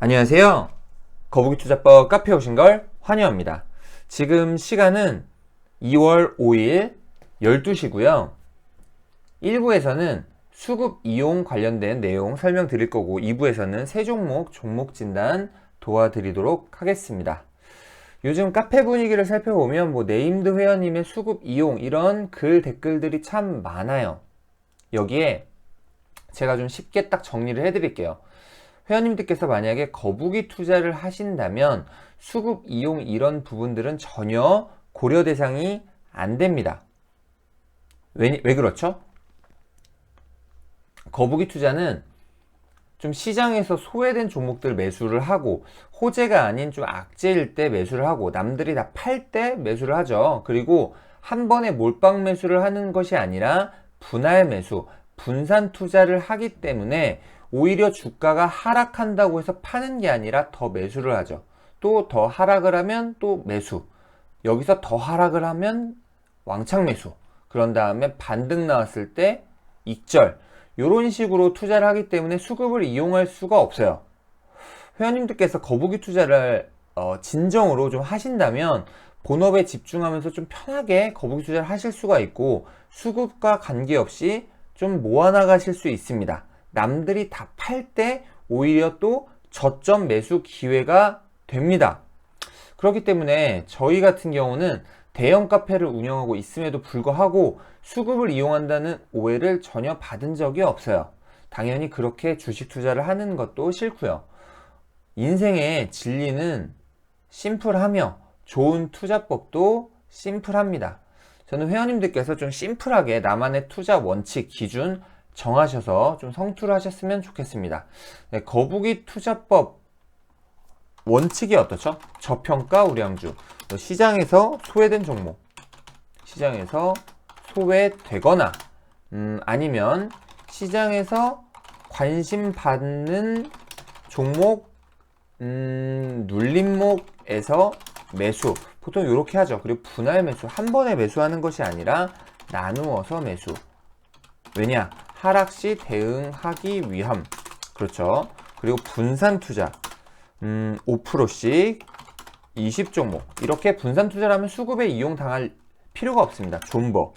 안녕하세요. 거북이투자법 카페에 오신 걸 환영합니다. 지금 시간은 2월 5일 12시고요. 1부에서는 수급 이용 관련된 내용 설명드릴 거고 2부에서는 세 종목 진단 도와드리도록 하겠습니다. 요즘 카페 분위기를 살펴보면 네임드 회원님의 수급 이용 이런 글 댓글들이 참 많아요. 여기에 제가 좀 쉽게 딱 정리를 해드릴게요. 회원님들께서 만약에 거북이 투자를 하신다면 수급 이용 이런 부분들은 전혀 고려 대상이 안 됩니다. 왜 그렇죠? 거북이 투자는 좀 시장에서 소외된 종목들 매수를 하고 호재가 아닌 좀 악재일 때 매수를 하고 남들이 다 팔 때 매수를 하죠. 그리고 한 번에 몰빵 매수를 하는 것이 아니라 분할 매수, 분산 투자를 하기 때문에 오히려 주가가 하락한다고 해서 파는 게 아니라 더 매수를 하죠. 또 더 하락을 하면 또 매수. 여기서 더 하락을 하면 왕창 매수. 그런 다음에 반등 나왔을 때 익절. 이런 식으로 투자를 하기 때문에 수급을 이용할 수가 없어요. 회원님들께서 거북이 투자를 진정으로 좀 하신다면 본업에 집중하면서 좀 편하게 거북이 투자를 하실 수가 있고 수급과 관계없이 좀 모아나가실 수 있습니다. 남들이 다 팔 때 오히려 또 저점 매수 기회가 됩니다. 그렇기 때문에 저희 같은 경우는 대형 카페를 운영하고 있음에도 불구하고 수급을 이용한다는 오해를 전혀 받은 적이 없어요. 당연히 그렇게 주식 투자를 하는 것도 싫고요. 인생의 진리는 심플하며 좋은 투자법도 심플합니다. 저는 회원님들께서 좀 심플하게 나만의 투자 원칙, 기준 정하셔서 좀 성투를 하셨으면 좋겠습니다. 네, 거북이 투자법 원칙이 어떻죠? 저평가 우량주, 시장에서 소외된 종목, 시장에서 소외되거나 아니면 시장에서 관심 받는 종목, 눌림목에서 매수, 보통 이렇게 하죠. 그리고 분할 매수, 한 번에 매수하는 것이 아니라 나누어서 매수. 왜냐? 하락시 대응하기 위함. 그렇죠. 그리고 분산 투자, 5%씩 20종목. 이렇게 분산 투자를 하면 수급에 이용당할 필요가 없습니다. 존버,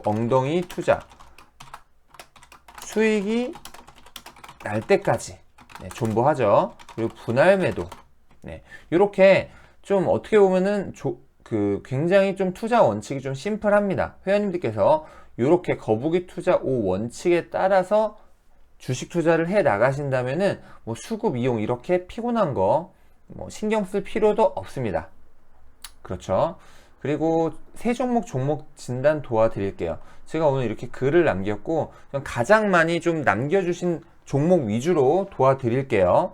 엉덩이 투자, 수익이 날 때까지 존버하죠. 그리고 분할 매도. 이렇게 좀 어떻게 보면은 굉장히 좀 투자 원칙이 좀 심플합니다. 회원님들께서 이렇게 거북이 투자 5 원칙에 따라서 주식 투자를 해 나가신다면은 수급 이용 이렇게 피곤한 거 신경 쓸 필요도 없습니다. 그렇죠. 그리고 세 종목 진단 도와드릴게요. 제가 오늘 이렇게 글을 남겼고 가장 많이 좀 남겨주신 종목 위주로 도와드릴게요.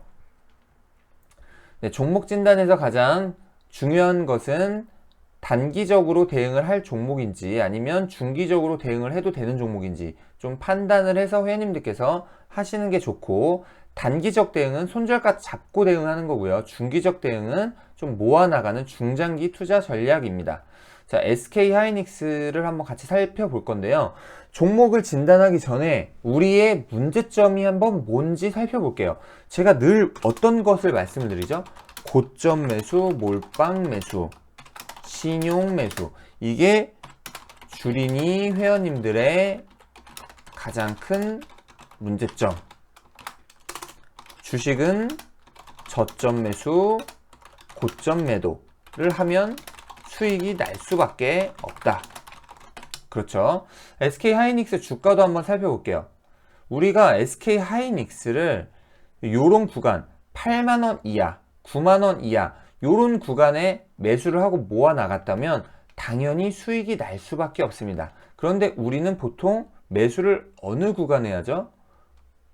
네, 종목 진단에서 가장 중요한 것은 단기적으로 대응을 할 종목인지 아니면 중기적으로 대응을 해도 되는 종목인지 좀 판단을 해서 회원님들께서 하시는 게 좋고, 단기적 대응은 손절가 잡고 대응하는 거고요. 중기적 대응은 좀 모아나가는 중장기 투자 전략입니다. 자, SK 하이닉스를 한번 같이 살펴볼 건데요. 종목을 진단하기 전에 우리의 문제점이 한번 뭔지 살펴볼게요. 제가 늘 어떤 것을 말씀을 드리죠? 고점 매수, 몰빵 매수, 신용 매수. 이게 주린이 회원님들의 가장 큰 문제점. 주식은 저점 매수, 고점 매도를 하면 수익이 날 수밖에 없다. 그렇죠. SK 하이닉스 주가도 한번 살펴볼게요. 우리가 SK 하이닉스를 요런 구간 8만원 이하, 9만원 이하 요런 구간에 매수를 하고 모아 나갔다면 당연히 수익이 날 수밖에 없습니다. 그런데 우리는 보통 매수를 어느 구간에 하죠?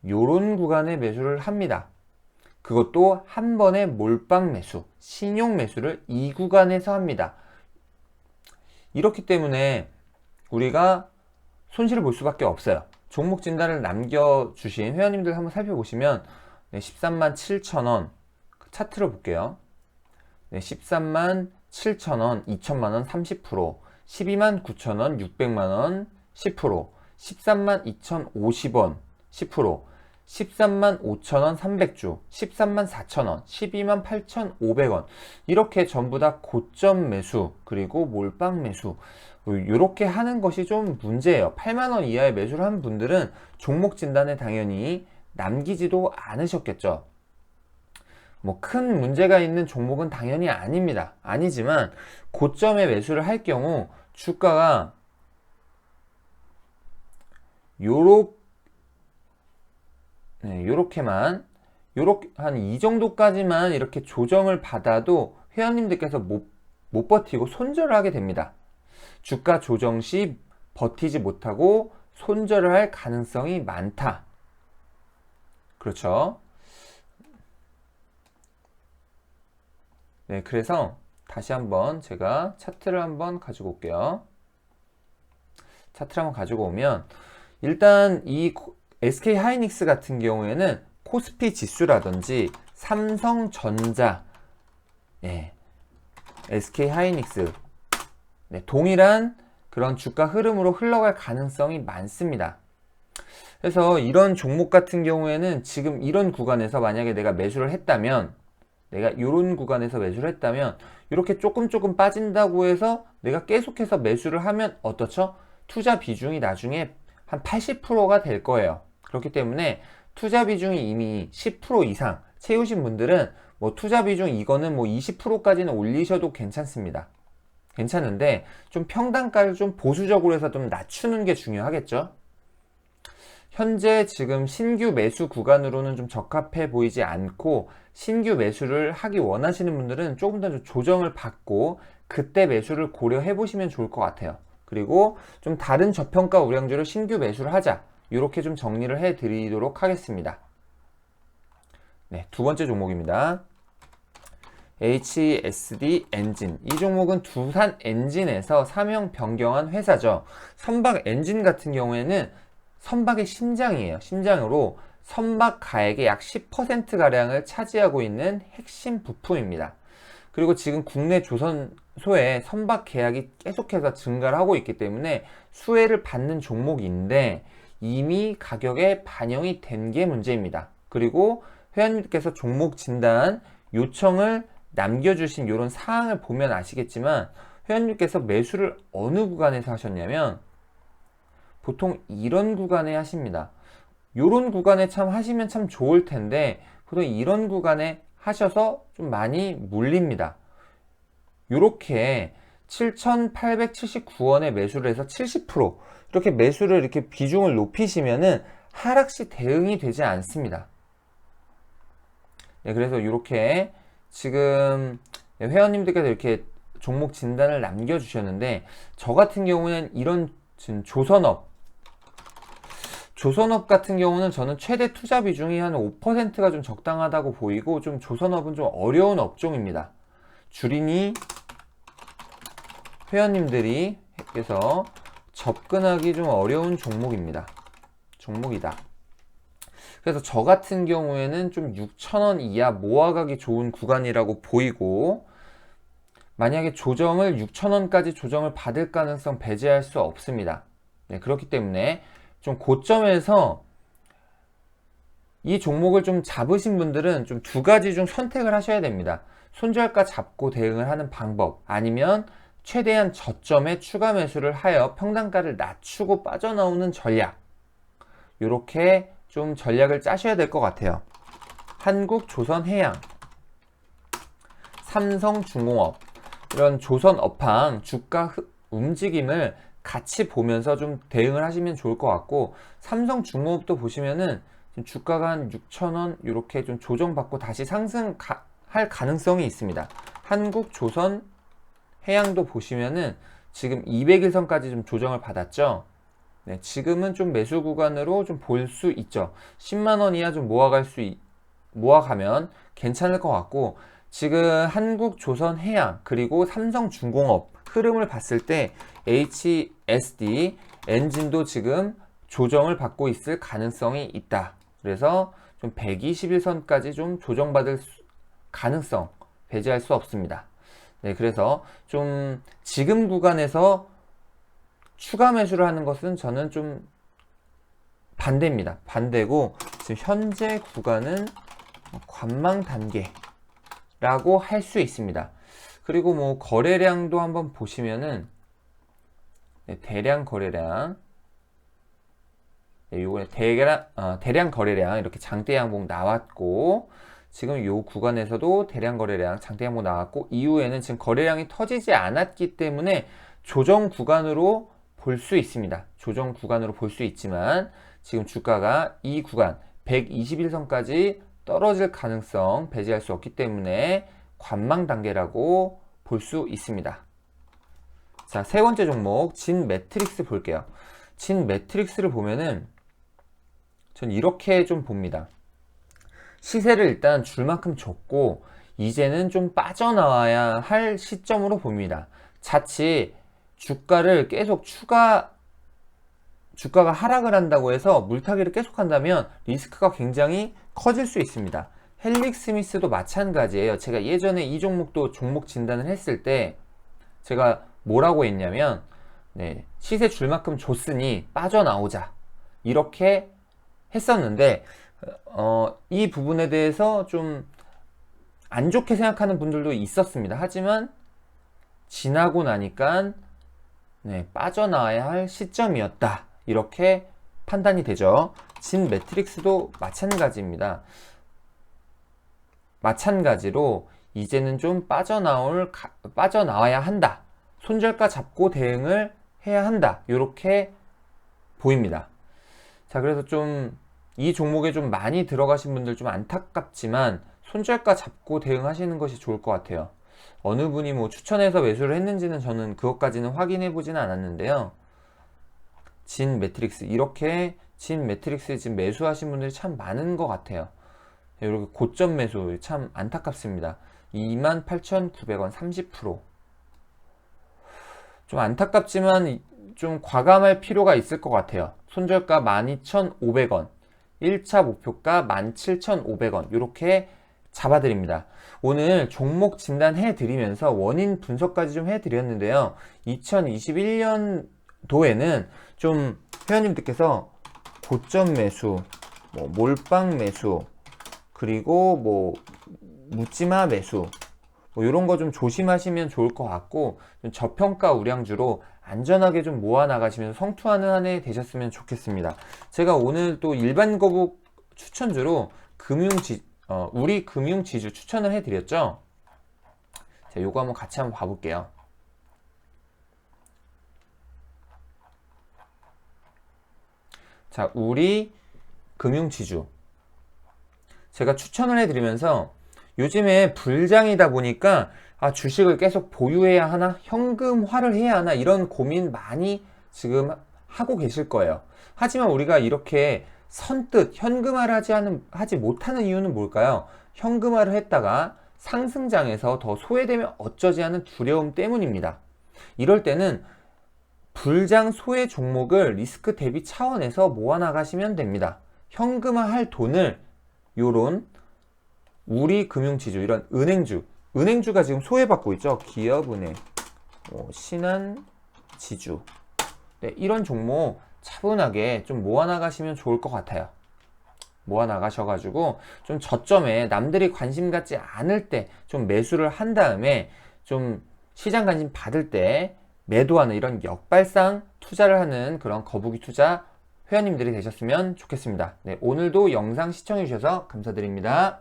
요런 구간에 매수를 합니다. 그것도 한 번에 몰빵 매수, 신용 매수를 이 구간에서 합니다. 이렇기 때문에 우리가 손실을 볼 수밖에 없어요. 종목 진단을 남겨주신 회원님들 한번 살펴보시면 13만 7천원 차트를 볼게요. 13만 7천원, 2천만원 30%, 12만 9천원, 600만원 10%, 13만 2,050원 10%, 13만 5천원 300주, 13만 4천원, 12만 8,500원 이렇게 전부 다 고점 매수 그리고 몰빵 매수 이렇게 하는 것이 좀 문제예요. 8만원 이하의 매수를 한 분들은 종목 진단에 당연히 남기지도 않으셨겠죠. 뭐 큰 문제가 있는 종목은 당연히 아닙니다. 아니지만 고점에 매수를 할 경우 주가가 요렇게만 한 이 정도까지만 이렇게 조정을 받아도 회원님들께서 못 버티고 손절을 하게 됩니다. 주가 조정 시 버티지 못하고 손절을 할 가능성이 많다. 그렇죠? 네, 그래서 다시 한번 제가 차트를 한번 가지고 올게요. 차트를 한번 가지고 오면 일단 이 SK 하이닉스 같은 경우에는 코스피 지수라든지 삼성전자, 네, SK 하이닉스 네, 동일한 그런 주가 흐름으로 흘러갈 가능성이 많습니다. 그래서 이런 종목 같은 경우에는 지금 이런 구간에서 만약에 내가 매수를 했다면 내가 이런 구간에서 매수를 했다면 이렇게 조금 빠진다고 해서 내가 계속해서 매수를 하면 어떻죠? 투자 비중이 나중에 한 80%가 될 거예요. 그렇기 때문에 투자 비중이 이미 10% 이상 채우신 분들은 뭐 투자 비중 이거는 뭐 20%까지는 올리셔도 괜찮습니다. 괜찮은데 좀 평단가를 좀 보수적으로 해서 좀 낮추는 게 중요하겠죠. 현재 지금 신규 매수 구간으로는 좀 적합해 보이지 않고 신규 매수를 하기 원하시는 분들은 조금 더 조정을 받고 그때 매수를 고려해 보시면 좋을 것 같아요. 그리고 좀 다른 저평가 우량주를 신규 매수를 하자, 이렇게 좀 정리를 해 드리도록 하겠습니다. 네, 두 번째 종목입니다. HSD 엔진. 이 종목은 두산 엔진에서 사명 변경한 회사죠. 선박 엔진 같은 경우에는 선박의 심장이에요. 심장으로 선박 가액의 약 10%가량을 차지하고 있는 핵심 부품입니다. 그리고 지금 국내 조선소에 선박 계약이 계속해서 증가를 하고 있기 때문에 수혜를 받는 종목인데 이미 가격에 반영이 된 게 문제입니다. 그리고 회원님께서 종목 진단 요청을 남겨주신 이런 사항을 보면 아시겠지만 회원님께서 매수를 어느 구간에서 하셨냐면 보통 이런 구간에 하십니다. 이런 구간에 참 하시면 참 좋을 텐데 보통 이런 구간에 하셔서 좀 많이 물립니다. 이렇게 7,879원에 매수를 해서 70% 이렇게 매수를 이렇게 비중을 높이시면은 하락시 대응이 되지 않습니다. 네, 그래서 이렇게 지금 회원님들께서 이렇게 종목 진단을 남겨주셨는데 저 같은 경우는 이런 조선업 같은 경우는 저는 최대 투자 비중이 한 5%가 좀 적당하다고 보이고 좀 조선업은 좀 어려운 업종입니다. 주린이 회원님들이 그래서 접근하기 좀 어려운 종목이다. 그래서 저 같은 경우에는 좀 6,000원 이하 모아가기 좋은 구간이라고 보이고 만약에 조정을 6,000원까지 조정을 받을 가능성 배제할 수 없습니다. 네, 그렇기 때문에 좀 고점에서 이 종목을 좀 잡으신 분들은 좀 두 가지 중 선택을 하셔야 됩니다. 손절가 잡고 대응을 하는 방법 아니면 최대한 저점에 추가 매수를 하여 평단가를 낮추고 빠져나오는 전략, 이렇게 좀 전략을 짜셔야 될 것 같아요. 한국조선해양, 삼성중공업 이런 조선업황 주가 움직임을 같이 보면서 좀 대응을 하시면 좋을 것 같고 삼성중공업도 보시면은 주가가 한 6,000원 이렇게 좀 조정받고 다시 상승할 가능성이 있습니다. 한국조선해양도 보시면은 지금 200일선까지 좀 조정을 받았죠. 네, 지금은 좀 매수 구간으로 좀 볼 수 있죠. 10만원 이하 좀 모아가면 괜찮을 것 같고 지금 한국조선해양 그리고 삼성중공업 흐름을 봤을 때 HSD 엔진도 지금 조정을 받고 있을 가능성이 있다. 그래서 좀 121선까지 좀 조정받을 가능성 배제할 수 없습니다. 네, 그래서 좀 지금 구간에서 추가 매수를 하는 것은 저는 좀 반대입니다. 반대고 지금 현재 구간은 관망 단계라고 할 수 있습니다. 그리고 뭐 거래량도 한번 보시면은 대량 거래량, 요번에 대량 거래량 이렇게 장대 양봉 나왔고, 지금 요 구간에서도 대량 거래량 장대 양봉 나왔고, 이후에는 지금 거래량이 터지지 않았기 때문에 조정 구간으로 볼 수 있습니다. 조정 구간으로 볼 수 있지만 지금 주가가 이 구간 121선까지 떨어질 가능성 배제할 수 없기 때문에 관망 단계라고 볼 수 있습니다. 자, 세 번째 종목 진 매트릭스 볼게요. 진 매트릭스를 보면은 전 이렇게 좀 봅니다. 시세를 일단 줄 만큼 줬고 이제는 좀 빠져나와야 할 시점으로 봅니다. 자칫 주가를 계속 주가가 하락을 한다고 해서 물타기를 계속 한다면 리스크가 굉장히 커질 수 있습니다. 헬릭스미스도 마찬가지예요. 제가 예전에 이 종목도 종목 진단을 했을 때 제가 뭐라고 했냐면, 시세 줄 만큼 줬으니 빠져나오자 이렇게 했었는데, 이 부분에 대해서 좀 안 좋게 생각하는 분들도 있었습니다. 하지만 지나고 나니까 빠져나와야 할 시점이었다 이렇게 판단이 되죠. 진 매트릭스도 마찬가지입니다. 마찬가지로 이제는 좀 빠져나와야 한다. 손절가 잡고 대응을 해야 한다. 이렇게 보입니다. 자, 그래서 좀 이 종목에 좀 많이 들어가신 분들 좀 안타깝지만 손절가 잡고 대응하시는 것이 좋을 것 같아요. 어느 분이 뭐 추천해서 매수를 했는지는 저는 그것까지는 확인해 보지는 않았는데요. 진 매트릭스, 이렇게 진 매트릭스에 지금 매수하신 분들이 참 많은 것 같아요. 이렇게 고점 매수 참 안타깝습니다. 28,900원 30%. 좀 안타깝지만 좀 과감할 필요가 있을 것 같아요. 손절가 12,500원, 1차 목표가 17,500원 이렇게 잡아드립니다. 오늘 종목 진단 해드리면서 원인 분석까지 좀 해드렸는데요. 2021년도에는 좀 회원님들께서 고점 매수, 뭐 몰빵 매수, 그리고 뭐 묻지마 매수, 뭐 이런 거 좀 조심하시면 좋을 것 같고, 좀 저평가 우량주로 안전하게 좀 모아 나가시면서 성투하는 한 해 되셨으면 좋겠습니다. 제가 오늘 또 일반 거북 추천주로 우리 금융지주 추천을 해드렸죠. 자, 요거 한번 같이 한번 봐볼게요. 자, 우리 금융지주 제가 추천을 해드리면서 요즘에 불장이다 보니까 주식을 계속 보유해야 하나, 현금화를 해야 하나, 이런 고민 많이 지금 하고 계실 거예요. 하지만 우리가 이렇게 선뜻 현금화를 하지 못하는 이유는 뭘까요? 현금화를 했다가 상승장에서 더 소외되면 어쩌지 하는 두려움 때문입니다. 이럴 때는 불장 소외 종목을 리스크 대비 차원에서 모아나가시면 됩니다. 현금화할 돈을 요런 우리 금융지주, 이런 은행주가 지금 소외받고 있죠. 기업은행, 신한지주, 이런 종목 차분하게 좀 모아나가시면 좋을 것 같아요. 모아나가셔가지고 좀 저점에 남들이 관심 갖지 않을 때 좀 매수를 한 다음에 좀 시장 관심 받을 때 매도하는 이런 역발상 투자를 하는 그런 거북이 투자 회원님들이 되셨으면 좋겠습니다. 오늘도 영상 시청해 주셔서 감사드립니다.